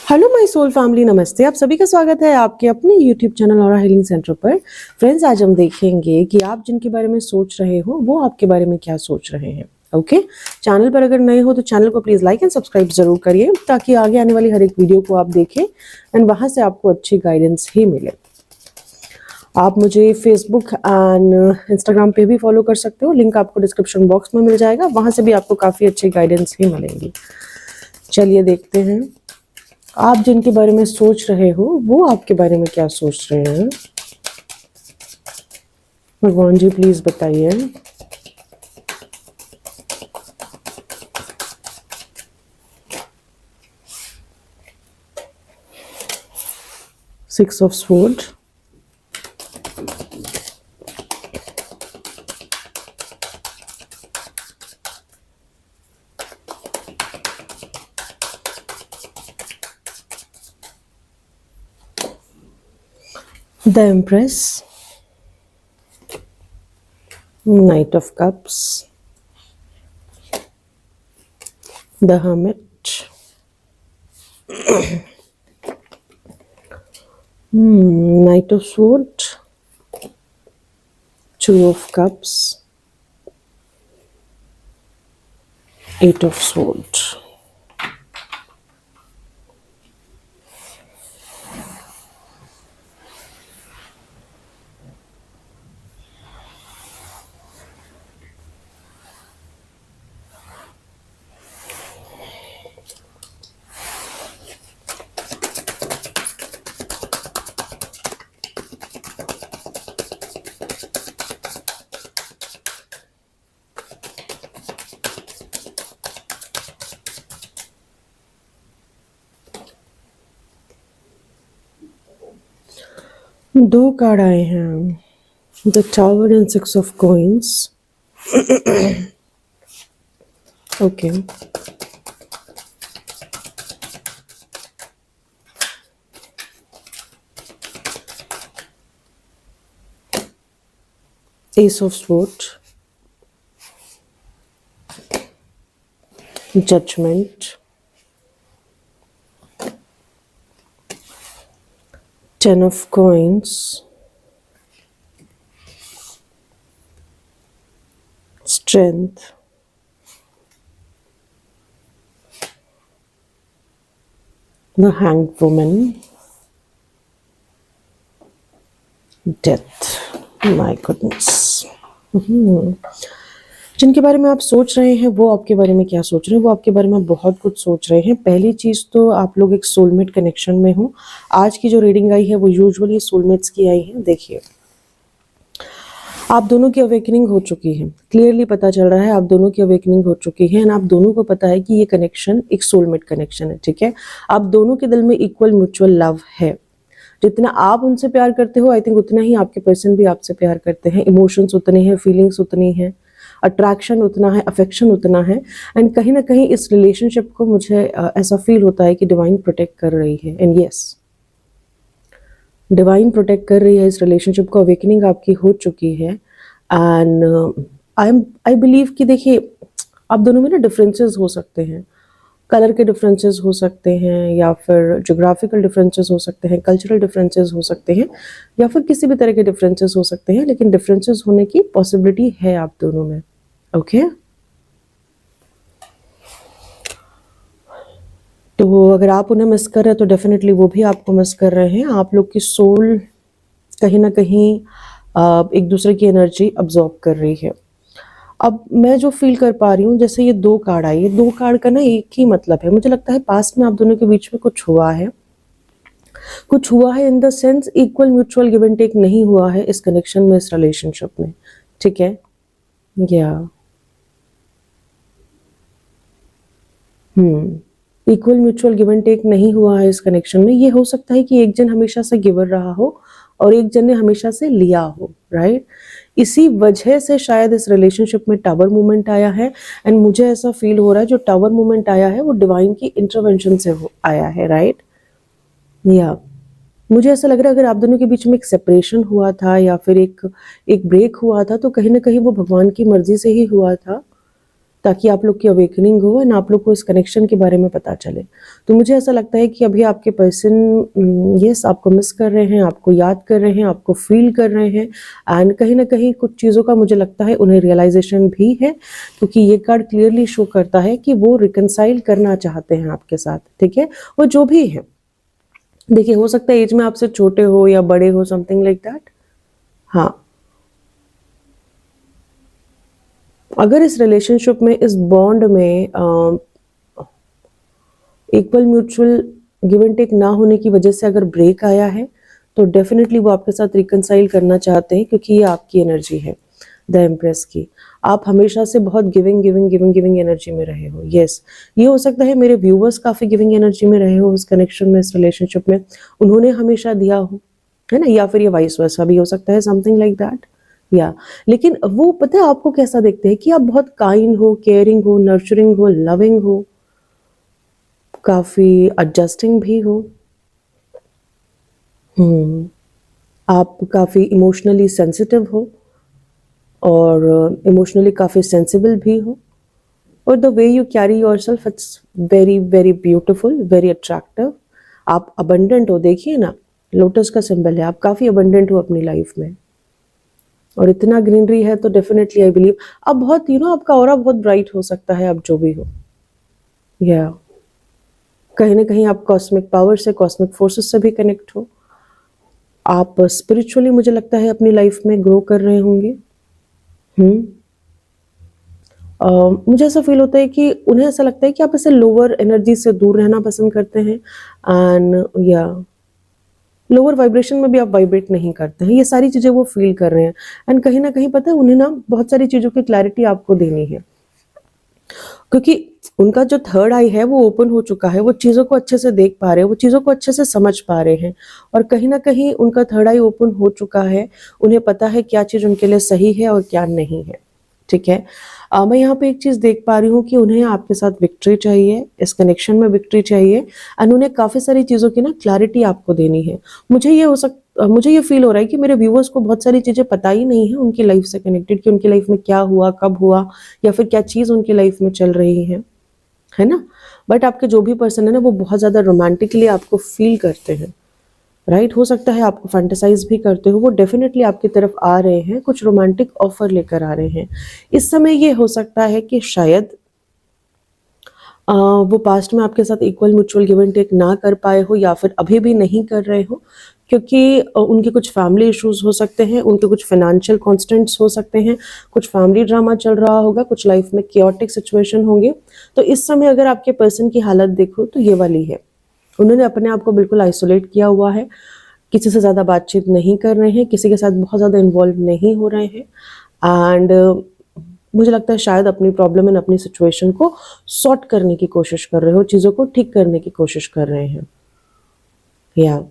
Hello my soul family, नमस्ते। आप सभी का स्वागत है आपके अपने यूट्यूब चैनल और हीलिंग सेंटर पर। फ्रेंड्स, आज हम देखेंगे कि आप जिनके बारे में सोच रहे हो वो आपके बारे में क्या सोच रहे हैं। ओके, चैनल पर अगर नए हो तो चैनल को प्लीज लाइक एंड सब्सक्राइब जरूर करिए ताकि आगे आने वाली हर एक वीडियो को आप देखें एंड वहां से आपको अच्छी गाइडेंस ही मिले। आप मुझे फेसबुक एंड इंस्टाग्राम पे भी फॉलो कर सकते हो, लिंक आपको डिस्क्रिप्शन बॉक्स में मिल जाएगा, वहां से भी आपको काफी अच्छी गाइडेंस ही मिलेंगी। चलिए देखते हैं आप जिनके बारे में सोच रहे हो वो आपके बारे में क्या सोच रहे हैं। भगवान जी प्लीज बताइए। Six of sword, the empress, knight of cups, the hermit, knight of sword, two of cups, eight of sword. दो कार्ड आए हैं, the tower and six of coins. Okay, ace of sword, judgment, ten of coins, strength, the hanged woman, death. My goodness. जिनके बारे में आप सोच रहे हैं वो आपके बारे में क्या सोच रहे हैं, वो आपके बारे में बहुत कुछ सोच रहे हैं। पहली चीज तो आप लोग एक सोलमेट कनेक्शन में हो। आज की जो रीडिंग आई है वो यूजुअली सोलमेट्स की आई है। देखिए, आप दोनों की अवेकनिंग हो चुकी है, क्लियरली पता चल रहा है आप दोनों की अवेकनिंग हो चुकी है एंड आप दोनों को पता है कि ये कनेक्शन एक सोलमेट कनेक्शन है। ठीक है, आप दोनों के दिल में इक्वल म्यूचुअल लव है। जितना आप उनसे प्यार करते हो आई थिंक उतना ही आपके पर्सन भी आपसे प्यार करते हैं। इमोशंस उतने हैं, फीलिंग्स उतनी है, अट्रैक्शन उतना है, अफेक्शन उतना है एंड कहीं ना कहीं इस रिलेशनशिप को मुझे ऐसा फील होता है कि डिवाइन प्रोटेक्ट कर रही है। एंड यस, डिवाइन प्रोटेक्ट कर रही है इस रिलेशनशिप को। अवेकनिंग आपकी हो चुकी है एंड आई बिलीव कि देखिए, आप दोनों में ना डिफरेंसेस हो सकते हैं, कलर के डिफरेंसेस हो सकते हैं या फिर जोग्राफिकल डिफरेंसेस हो सकते हैं, कल्चरल डिफरेंसेस हो सकते हैं या फिर किसी भी तरह के डिफरेंसेस हो सकते हैं, लेकिन डिफरेंसेस होने की पॉसिबिलिटी है आप दोनों में। ओके, तो अगर आप उन्हें मिस कर रहे हैं तो डेफिनेटली वो भी आपको मिस कर रहे हैं। आप लोग की सोल कहीं ना कहीं एक दूसरे की एनर्जी अब्जॉर्ब कर रही है। अब मैं जो फील कर पा रही हूँ, जैसे ये दो कार्ड आई है, दो कार्ड का ना एक ही मतलब है। मुझे लगता है पास्ट में आप दोनों के बीच में कुछ हुआ है, कुछ हुआ है in the sense equal mutual give and take नहीं हुआ है इस कनेक्शन में, इस रिलेशनशिप में। ठीक है, या equal mutual give and take नहीं हुआ है इस कनेक्शन में। ये हो सकता है कि एक जन हमेशा से गिवर रहा हो और एक जन ने हमेशा से लिया हो, राइट? इसी वजह से शायद इस रिलेशनशिप में टावर मूवमेंट आया है एंड मुझे ऐसा फील हो रहा है जो टावर मूवमेंट आया है वो डिवाइन की इंटरवेंशन से आया है, राइट? या मुझे ऐसा लग रहा है अगर आप दोनों के बीच में एक सेपरेशन हुआ था या फिर एक ब्रेक हुआ था तो कहीं ना कहीं वो भगवान की मर्जी से ही हुआ था ताकि आप लोग की अवेकनिंग हो एंड आप लोग को इस कनेक्शन के बारे में पता चले। तो मुझे ऐसा लगता है कि अभी आपके पर्सन यस आपको मिस कर रहे हैं, आपको याद कर रहे हैं, आपको फील कर रहे हैं एंड कहीं न कहीं कुछ चीज़ों का मुझे लगता है उन्हें रियलाइज़ेशन भी है, क्योंकि ये कार्ड क्लियरली शो करता है कि वो रिकंसाइल करना चाहते हैं आपके साथ, ठीक है? वो जो भी है। देखिए, हो सकता है एज में आपसे छोटे हो या बड़े हो, समथिंग लाइक दैट। हाँ, अगर इस रिलेशनशिप में, इस बॉन्ड में equal mutual give and take ना होने की वजह से अगर ब्रेक आया है, तो डेफिनेटली वो आपके साथ रिकंसाइल करना चाहते हैं, क्योंकि ये आपकी एनर्जी है, द एम्प्रेस की। आप हमेशा से बहुत giving giving giving giving energy में रहे हो। यस, ये हो सकता है मेरे व्यूवर्स काफ़ी गिविंग एनर्जी में रहे हो इस कनेक्शन में, इस रिलेशनशिप में, उन्होंने हमेशा दिया हो, है ना? या फिर ये वाइस वर्सा भी हो सकता है, समथिंग लाइक दैट। या लेकिन वो पता है आपको कैसा देखते हैं कि आप बहुत काइंड हो, केयरिंग हो, नर्चरिंग हो, लविंग हो, काफ़ी एडजस्टिंग भी हो। आप काफ़ी इमोशनली सेंसिटिव हो और इमोशनली काफ़ी सेंसिबल भी हो, और the way you carry yourself it's very very beautiful, very attractive. आप अबंडेंट हो, देखिए ना, लोटस का सिंबल है, आप काफ़ी अबंडेंट हो अपनी लाइफ में और इतना ग्रीनरी है, तो डेफिनेटली आई बिलीव आप बहुत आपका ऑरा बहुत ब्राइट हो सकता है, आप जो भी हो। या कहीं ना कहीं आप कॉस्मिक पावर से, कॉस्मिक फोर्सेस से भी कनेक्ट हो। आप स्पिरिचुअली मुझे लगता है अपनी लाइफ में ग्रो कर रहे होंगे। हम्म मुझे ऐसा फील होता है कि उन्हें ऐसा लगता है कि आप ऐसे लोअर एनर्जी से दूर रहना पसंद करते हैं एंड या लोअर वाइब्रेशन में भी आप वाइब्रेट नहीं करते हैं, ये सारी चीज़ें वो फील कर रहे हैं। एंड कहीं ना कहीं पता है उन्हें ना बहुत सारी चीज़ों की क्लैरिटी आपको देनी है, क्योंकि उनका जो थर्ड आई है वो ओपन हो चुका है, वो चीज़ों को अच्छे से देख पा रहे हैं, वो चीज़ों को अच्छे से समझ पा रहे हैं, और कहीं ना कहीं उनका थर्ड आई ओपन हो चुका है, उन्हें पता है क्या चीज़ उनके लिए सही है और क्या नहीं है, ठीक है? मैं यहाँ पे एक चीज़ देख पा रही हूँ कि उन्हें आपके साथ विक्ट्री चाहिए, इस कनेक्शन में विक्ट्री चाहिए एंड उन्हें काफ़ी सारी चीज़ों की ना क्लैरिटी आपको देनी है। मुझे ये फील हो रहा है कि मेरे व्यूवर्स को बहुत सारी चीज़ें पता ही नहीं है उनकी लाइफ से कनेक्टेड, कि उनकी लाइफ में क्या हुआ, कब हुआ, या फिर क्या चीज़ उनकी लाइफ में चल रही है ना? बट आपके जो भी पर्सन है ना, वो बहुत ज़्यादा रोमांटिकली आपको फील करते हैं, राइट? हो सकता है आपको फैंटेसाइज भी करते हो, वो डेफिनेटली आपकी तरफ आ रहे हैं, कुछ रोमांटिक ऑफर लेकर आ रहे हैं। इस समय ये हो सकता है कि शायद वो पास्ट में आपके साथ equal mutual give and take ना कर पाए हो, या फिर अभी भी नहीं कर रहे हो, क्योंकि उनके कुछ फैमिली इश्यूज हो सकते हैं, उनके कुछ फाइनेंशियल कॉन्स्टेंट्स हो सकते हैं, कुछ फैमिली ड्रामा चल रहा होगा, कुछ लाइफ में क्योटिक सिचुएशन होंगे। तो इस समय अगर आपके पर्सन की हालत देखो तो ये वाली है, उन्होंने अपने आप को बिल्कुल आइसोलेट किया हुआ है, किसी से ज़्यादा बातचीत नहीं कर रहे हैं, किसी के साथ बहुत ज़्यादा इन्वॉल्व नहीं हो रहे हैं एंड मुझे लगता है शायद अपनी प्रॉब्लम एंड अपनी सिचुएशन को सॉर्ट करने की कोशिश कर रहे हो, चीज़ों को ठीक करने की कोशिश कर रहे हैं, या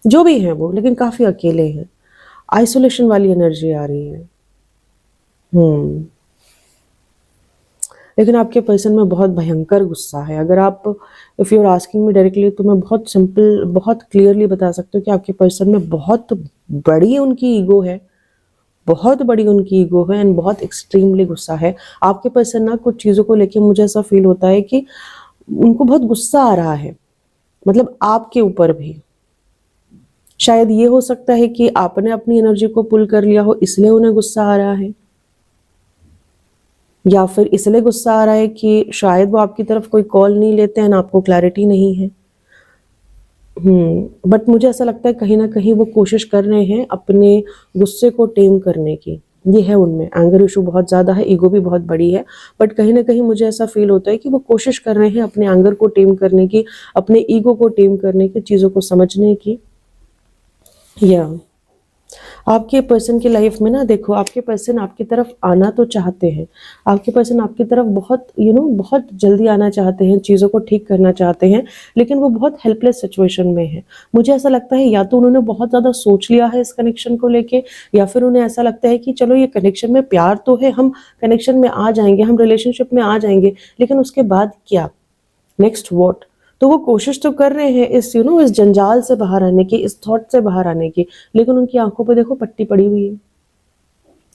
जो भी हैं वो, लेकिन काफ़ी अकेले हैं, आइसोलेशन वाली एनर्जी आ रही है। लेकिन आपके पर्सन में बहुत भयंकर गुस्सा है। अगर आप, if you are asking me directly, तो मैं बहुत सिंपल, बहुत क्लियरली बता सकती हूँ कि आपके पर्सन में बहुत बड़ी उनकी ईगो है, बहुत बड़ी उनकी ईगो है एंड बहुत एक्सट्रीमली गुस्सा है। आपके पर्सन ना कुछ चीज़ों को लेके मुझे ऐसा फील होता है कि उनको बहुत गुस्सा आ रहा है, मतलब आपके ऊपर भी। शायद ये हो सकता है कि आपने अपनी एनर्जी को पुल कर लिया हो, इसलिए उन्हें गुस्सा आ रहा है, या फिर इसलिए गुस्सा आ रहा है कि शायद वो आपकी तरफ कोई कॉल नहीं लेते हैं, आपको क्लैरिटी नहीं है। बट मुझे ऐसा लगता है कहीं ना कहीं वो कोशिश कर रहे हैं अपने गुस्से को टेम करने की। ये है उनमें, एंगर इशू बहुत ज़्यादा है, ईगो भी बहुत बड़ी है, बट कहीं ना कहीं मुझे ऐसा फील होता है कि वो कोशिश कर रहे हैं अपने एंगर को टेम करने की, अपने ईगो को टेम करने की, चीज़ों को समझने की। या आपके पर्सन की लाइफ में ना, देखो, आपके पर्सन आपकी तरफ आना तो चाहते हैं, आपके पर्सन आपकी तरफ बहुत बहुत जल्दी आना चाहते हैं, चीज़ों को ठीक करना चाहते हैं, लेकिन वो बहुत हेल्पलेस सिचुएशन में है। मुझे ऐसा लगता है या तो उन्होंने बहुत ज़्यादा सोच लिया है इस कनेक्शन को लेके, या फिर उन्हें ऐसा लगता है कि चलो ये कनेक्शन में प्यार तो है, हम कनेक्शन में आ जाएंगे, हम रिलेशनशिप में आ जाएंगे, लेकिन उसके बाद क्या, नेक्स्ट व्हाट? तो वो कोशिश तो कर रहे हैं इस इस जंजाल से बाहर आने की, इस थॉट से बाहर आने की, लेकिन उनकी आंखों पे देखो पट्टी पड़ी हुई है।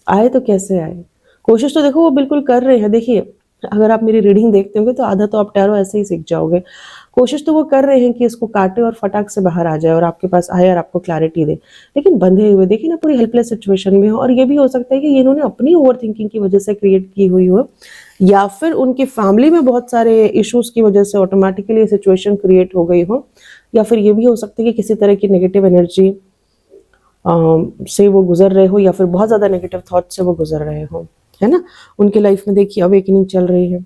आए तो कैसे आए, कोशिश तो देखो वो बिल्कुल कर रहे हैं। देखिए, अगर आप मेरी रीडिंग देखते होंगे तो आधा तो आप टैरो ऐसे ही सीख जाओगे। कोशिश तो वो कर रहे हैं कि इसको काटे और फटाक से बाहर आ जाए और आपके पास आए और आपको क्लैरिटी दे, लेकिन बंधे हुए देखिए ना, पूरी हेल्पलेस सिचुएशन में हो। और ये भी हो सकता है कि ये इन्होंने अपनी ओवर थिंकिंग की वजह से क्रिएट की हुई हो, या फिर उनकी फैमिली में बहुत सारे इश्यूज की वजह से ऑटोमेटिकली ये सिचुएशन क्रिएट हो गई हो, या फिर ये भी हो सकता है कि किसी तरह की नेगेटिव एनर्जी से वो गुजर रहे हो, या फिर बहुत ज़्यादा नेगेटिव थॉट से वो गुजर रहे हो, है ना। उनके लाइफ में देखिए अवेकनिंग चल रही है,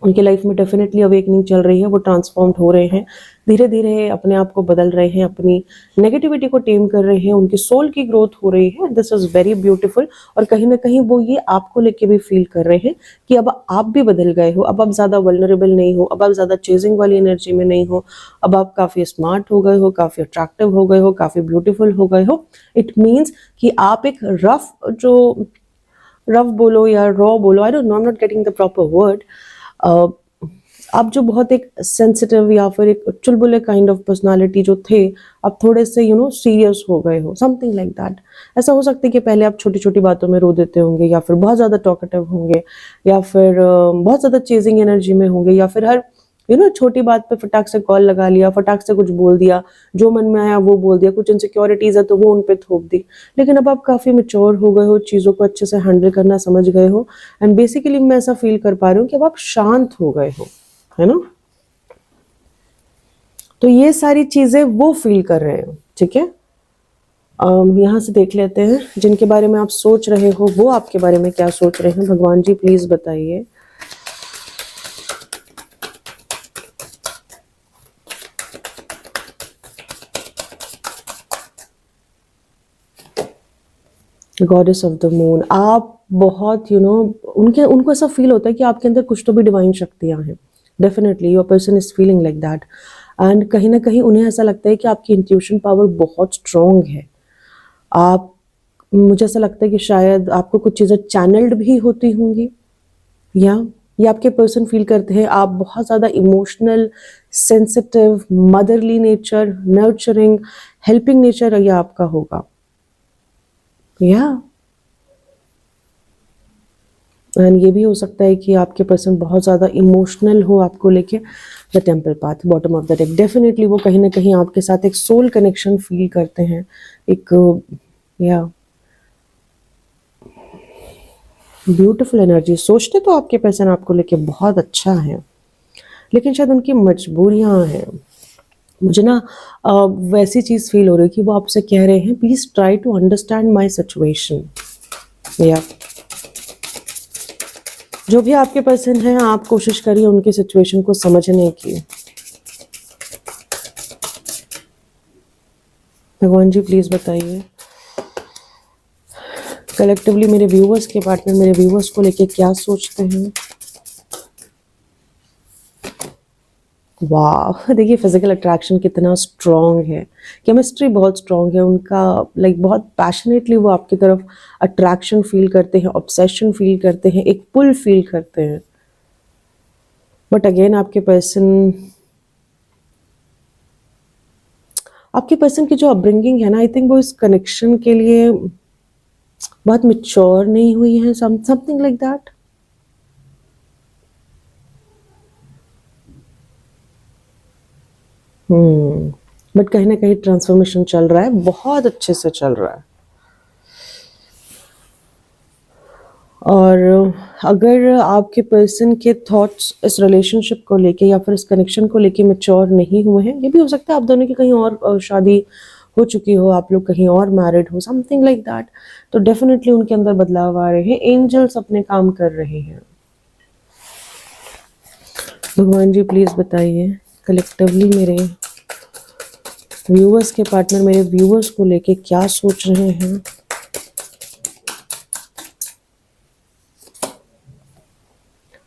उनके लाइफ में डेफिनेटली अवेकनिंग चल रही है। वो ट्रांसफॉर्म्ड हो रहे हैं, धीरे धीरे अपने आप को बदल रहे हैं, अपनी नेगेटिविटी को टेम कर रहे हैं, उनकी सोल की ग्रोथ हो रही है। This is very beautiful. और कहीं ना कहीं वो ये आपको लेके भी फील कर रहे हैं कि अब आप भी बदल गए हो, अब आप ज़्यादा वल्नरेबल नहीं हो, अब आप ज़्यादा चेजिंग वाली एनर्जी में नहीं हो, अब आप काफ़ी स्मार्ट हो गए हो, काफ़ी अट्रैक्टिव हो गए हो, काफ़ी ब्यूटीफुल हो गए हो। इट मीन्स कि आप एक रफ बोलो या रॉ बोलो, आई don't no, I am not getting the proper word. आप जो बहुत एक सेंसिटिव या फिर एक चुलबुले काइंड ऑफ पर्सनालिटी जो थे, आप थोड़े से सीरियस हो गए हो, समथिंग लाइक दैट। ऐसा हो सकता है कि पहले आप छोटी छोटी बातों में रो देते होंगे, या फिर बहुत ज़्यादा टॉकेटिव होंगे, या फिर बहुत ज़्यादा चेजिंग एनर्जी में होंगे, या फिर हर छोटी बात पे फटाक से कॉल लगा लिया, फटाक से कुछ बोल दिया, जो मन में आया वो बोल दिया, कुछ इनसिक्योरिटीज है तो वो उन पे थोप दी। लेकिन अब आप काफ़ी मेच्योर हो गए हो, चीज़ों को अच्छे से हैंडल करना समझ गए हो, एंड बेसिकली मैं ऐसा फील कर पा रही हूँ कि अब आप शांत हो गए हो, है ना। तो ये सारी चीज़ें वो फील कर रहे हो, ठीक है। यहाँ से देख लेते हैं जिनके बारे में आप सोच रहे हो वो आपके बारे में क्या सोच रहे हैं। भगवान जी प्लीज बताइए। गॉडेस ऑफ द मून, आप बहुत उनको ऐसा फील होता है कि आपके अंदर कुछ तो भी डिवाइन शक्तियां हैं। Definitely your person is feeling like that, and कहीं ना कहीं उन्हें ऐसा लगता है कि आपकी इंट्यूशन पावर बहुत स्ट्रांग है। आप मुझे ऐसा लगता है कि शायद आपको कुछ चीज़ें चैनल्ड भी होती होंगी, या ये आपके पर्सन फील करते हैं आप बहुत ज़्यादा emotional, sensitive, motherly nature, nurturing, helping nature ये आपका होगा, या एंड ये भी हो सकता है कि आपके पर्सन बहुत ज़्यादा इमोशनल हो आपको लेके। The temple path, bottom of the deck, definitely वो कहीं ना कहीं आपके साथ एक सोल कनेक्शन फील करते हैं, एक या ब्यूटीफुल एनर्जी। सोचते तो आपके पर्सन आपको लेके बहुत अच्छा है, लेकिन शायद उनकी मजबूरियां हैं। मुझे ना वैसी चीज़ फील हो रही है कि वो आपसे कह रहे हैं please try to understand my situation. या जो भी आपके पर्सन है, आप कोशिश करिए उनकी सिचुएशन को समझने की। भगवान जी प्लीज़ बताइए कलेक्टिवली मेरे व्यूवर्स के पार्टनर मेरे व्यूवर्स को लेके क्या सोचते हैं। वाह, देखिए फिजिकल अट्रैक्शन कितना स्ट्रॉन्ग है, केमिस्ट्री बहुत स्ट्रॉन्ग है उनका, लाइक बहुत पैशनेटली वो आपकी तरफ अट्रैक्शन फील करते हैं, ऑब्सेशन फील करते हैं, एक पुल फील करते हैं। बट अगेन आपके पर्सन की जो अपब्रिंगिंग है ना, आई थिंक वो इस कनेक्शन के लिए बहुत मिच्योर नहीं हुई है, समथिंग लाइक दैट। बट कहीं ना कहीं ट्रांसफॉर्मेशन चल रहा है, बहुत अच्छे से चल रहा है। और अगर आपके पर्सन के थॉट्स इस रिलेशनशिप को लेके या फिर इस कनेक्शन को लेके मैच्योर नहीं हुए हैं, ये भी हो सकता है आप दोनों की कहीं और शादी हो चुकी हो, आप लोग कहीं और मैरिड हो, समथिंग लाइक दैट। तो डेफिनेटली उनके अंदर बदलाव आ रहे हैं, एंजल्स अपने काम कर रहे हैं। भगवान जी प्लीज बताइए कलेक्टिवली मेरे व्यूवर्स के पार्टनर मेरे व्यूवर्स को लेके क्या सोच रहे हैं।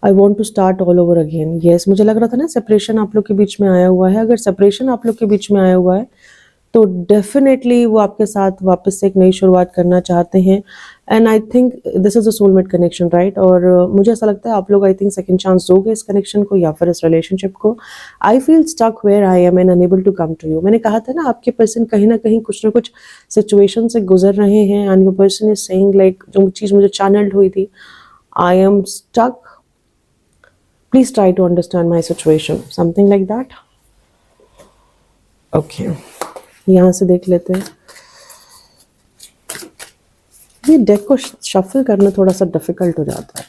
I want to start all over again. Yes, मुझे लग रहा था ना सेपरेशन आप लोग के बीच में आया हुआ है। अगर सेपरेशन आप लोग के बीच में आया हुआ है तो डेफिनेटली वो आपके साथ वापस से एक नई शुरुआत करना चाहते हैं, and I think this is a soulmate connection, right. और मुझे ऐसा लगता है आप लोग आई थिंक सेकंड चांस दोगे इस कनेक्शन को या फिर इस रिलेशनशिप को। I feel stuck where I am and unable to come to you. मैंने कहा था ना आपके पर्सन कहीं ना कहीं कुछ ना कुछ सिचुएशन से गुजर रहे हैं, and your person is saying like जो चीज़ मुझे चैनल्ड हुई थी, I am stuck Please try to understand my situation. Something like that. Okay. यहाँ से देख लेते हैं. ये डेक को शफल करना थोड़ा सा डिफिकल्ट हो जाता है.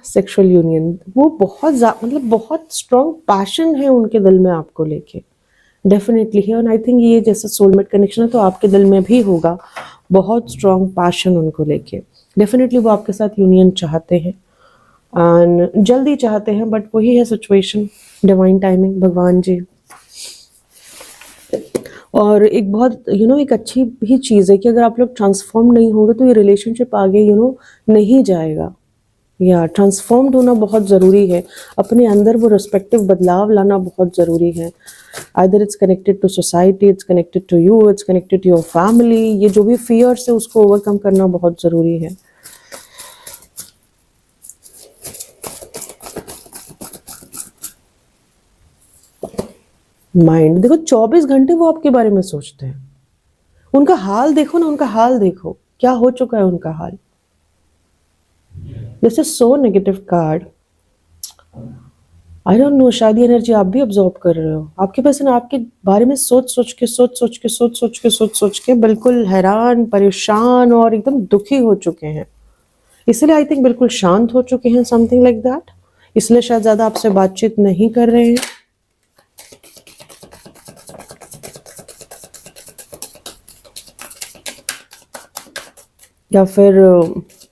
सेक्सुअल यूनियन, वो बहुत मतलब बहुत स्ट्रॉन्ग पैशन है उनके दिल में आपको लेके, डेफिनेटली है. और आई थिंक ये जैसे सोलमेट कनेक्शन है तो आपके दिल में भी होगा बहुत स्ट्रॉन्ग पैशन उनको लेके. डेफिनेटली वो आपके साथ यूनियन चाहते हैं एंड जल्दी चाहते हैं, बट वही है सिचुएशन, डिवाइन टाइमिंग, भगवान जी. और एक बहुत एक अच्छी भी चीज़ है कि अगर आप लोग ट्रांसफॉर्म नहीं होंगे तो ये रिलेशनशिप आगे नहीं जाएगा. या ट्रांसफॉर्म्ड होना बहुत ज़रूरी है, अपने अंदर वो रिस्पेक्टिव बदलाव लाना बहुत ज़रूरी है. Either it's connected to society, it's connected to you, it's connected to your family. ये जो भी फियर्स है उसको ओवरकम करना बहुत ज़रूरी है. माइंड देखो 24 घंटे वो आपके बारे में सोचते हैं. उनका हाल देखो ना, उनका हाल देखो क्या हो चुका है उनका हाल. This is so negative card. I don't know, शायद ये एनर्जी आप भी ऑब्जॉर्व कर रहे हो. आपके पास ना आपके बारे में सोच के बिल्कुल हैरान, परेशान और एकदम दुखी हो चुके हैं. इसलिए आई थिंक बिल्कुल शांत हो चुके हैं, समथिंग लाइक दैट. इसलिए शायद ज्यादा आपसे बातचीत नहीं कर रहे हैं. या फिर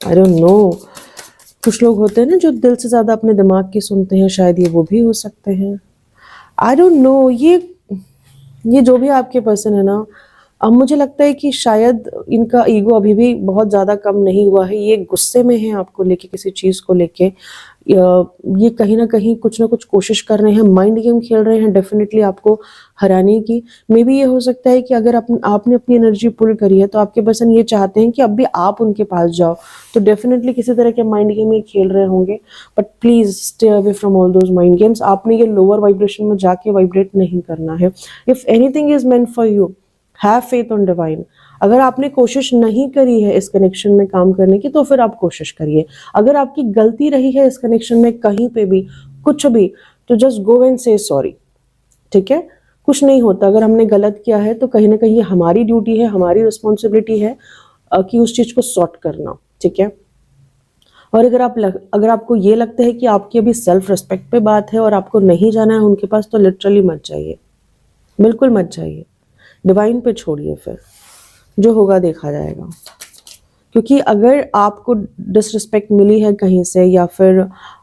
आई डोंट नो, कुछ लोग होते हैं ना जो दिल से ज़्यादा अपने दिमाग की सुनते हैं, शायद ये वो भी हो सकते हैं. आई डोंट नो. ये जो भी आपके पर्सन है ना, अब मुझे लगता है कि शायद इनका ईगो अभी भी बहुत ज़्यादा कम नहीं हुआ है. ये गुस्से में है आपको लेके, किसी चीज़ को लेके. ये कहीं ना कहीं कुछ ना कुछ कोशिश कर रहे हैं, माइंड गेम खेल रहे हैं डेफिनेटली आपको हराने की. मे बी ये हो सकता है कि अगर आपने अपनी एनर्जी पुल करी है तो आपके पर्सन ये चाहते हैं कि अब भी आप उनके पास जाओ. तो डेफिनेटली किसी तरह के माइंड गेम ये खेल रहे होंगे. But please stay away from all those mind games. आपने ये लोअर वाइब्रेशन में जाके वाइब्रेट नहीं करना है. If anything is meant for you, have faith on divine. अगर आपने कोशिश नहीं करी है इस कनेक्शन में काम करने की तो फिर आप कोशिश करिए. अगर आपकी गलती रही है इस कनेक्शन में कहीं पे भी कुछ भी, तो जस्ट गो एंड से सॉरी. ठीक है, कुछ नहीं होता. अगर हमने गलत किया है तो कहीं ना कहीं हमारी ड्यूटी है, हमारी रिस्पॉन्सिबिलिटी है कि उस चीज़ को सॉर्ट करना. ठीक है. और अगर आपको ये लगता है कि आपकी अभी सेल्फ रिस्पेक्ट पे बात है और आपको नहीं जाना है उनके पास, तो लिटरली मत जाइए, बिल्कुल मत जाइए. डिवाइन पे छोड़िए, फिर जो होगा देखा जाएगा. क्योंकि अगर आपको डिसरिस्पेक्ट मिली है कहीं से, या फिर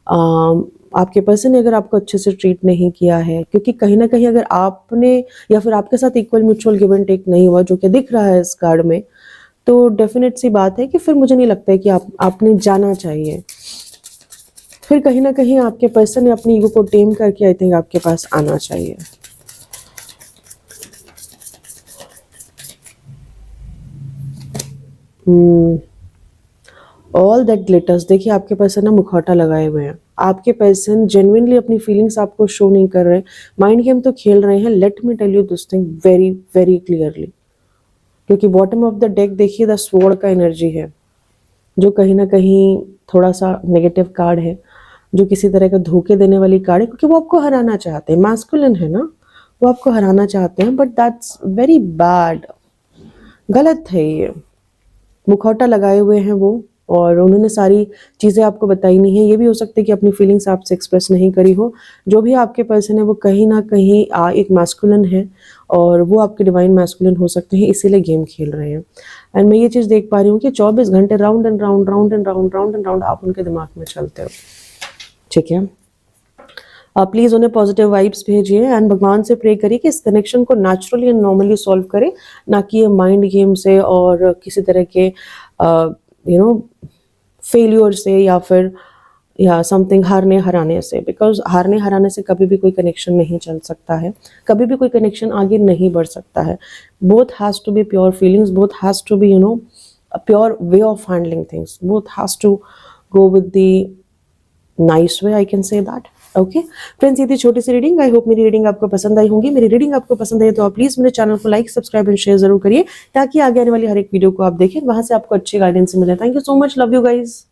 आपके पर्सन ने अगर आपको अच्छे से ट्रीट नहीं किया है, क्योंकि कहीं ना कहीं अगर आपने या फिर आपके साथ equal mutual give and take नहीं हुआ, जो कि दिख रहा है इस कार्ड में, तो डेफिनेट सी बात है कि फिर मुझे नहीं लगता है कि आपने जाना चाहिए. फिर कहीं ना कहीं आपके पर्सन ने अपनी ईगो को टेम करके आई थिंक आपके पास आना चाहिए. All that glitters. देखिए आपके पर्सन ना मुखौटा लगाए हुए हैं. आपके पर्सन जेन्युइनली अपनी फीलिंग्स आपको शो नहीं कर रहे हैं, माइंड गेम तो खेल रहे हैं. Let me tell you this thing very very clearly. क्योंकि बॉटम ऑफ द डेक देखिए द स्वॉर्ड का एनर्जी है, जो कहीं ना कहीं थोड़ा सा नेगेटिव कार्ड है, जो किसी तरह का धोखे देने वाली कार्ड है. क्योंकि वो आपको हराना चाहते हैं, मैस्कुलिन है ना, वो आपको हराना चाहते हैं. बट दैट्स वेरी बैड, गलत है ये. मुखौटा लगाए हुए हैं वो, और उन्होंने सारी चीज़ें आपको बताई नहीं है. ये भी हो सकता है कि अपनी फीलिंग्स आपसे एक्सप्रेस नहीं करी हो. जो भी आपके पर्सन है वो कहीं ना कहीं एक मैस्कुलिन है, और वो आपके डिवाइन मैस्कुलिन हो सकते हैं, इसीलिए गेम खेल रहे हैं. एंड मैं ये चीज़ देख पा रही हूँ कि 24 घंटे round and round round and round round and round आप उनके दिमाग में चलते हो. ठीक है, आप प्लीज़ उन्हें पॉजिटिव वाइब्स भेजिए एंड भगवान से प्रे करिए कि इस कनेक्शन को नेचुरली एंड नॉर्मली सॉल्व करे, ना कि ये माइंड गेम से और किसी तरह के फेलियर से या समथिंग हारने हराने से. बिकॉज हारने हराने से कभी भी कोई कनेक्शन नहीं चल सकता है, कभी भी कोई कनेक्शन आगे नहीं बढ़ सकता है. Both has to be pure feelings, both has to be a pure way of handling things, both has to go with the nice way, I can say that. Okay friends, ये थी छोटी सी reading. I hope मेरी reading आपको पसंद आई होंगी। मेरी reading आपको पसंद आई तो आप प्लीज मेरे चैनल को लाइक, सब्सक्राइब एंड शेयर जरूर करिए, ताकि आगे आने वाली हर एक वीडियो को आप देखें, वहां से आपको अच्छी गाइडेंस मिले। Thank you so much, love you guys.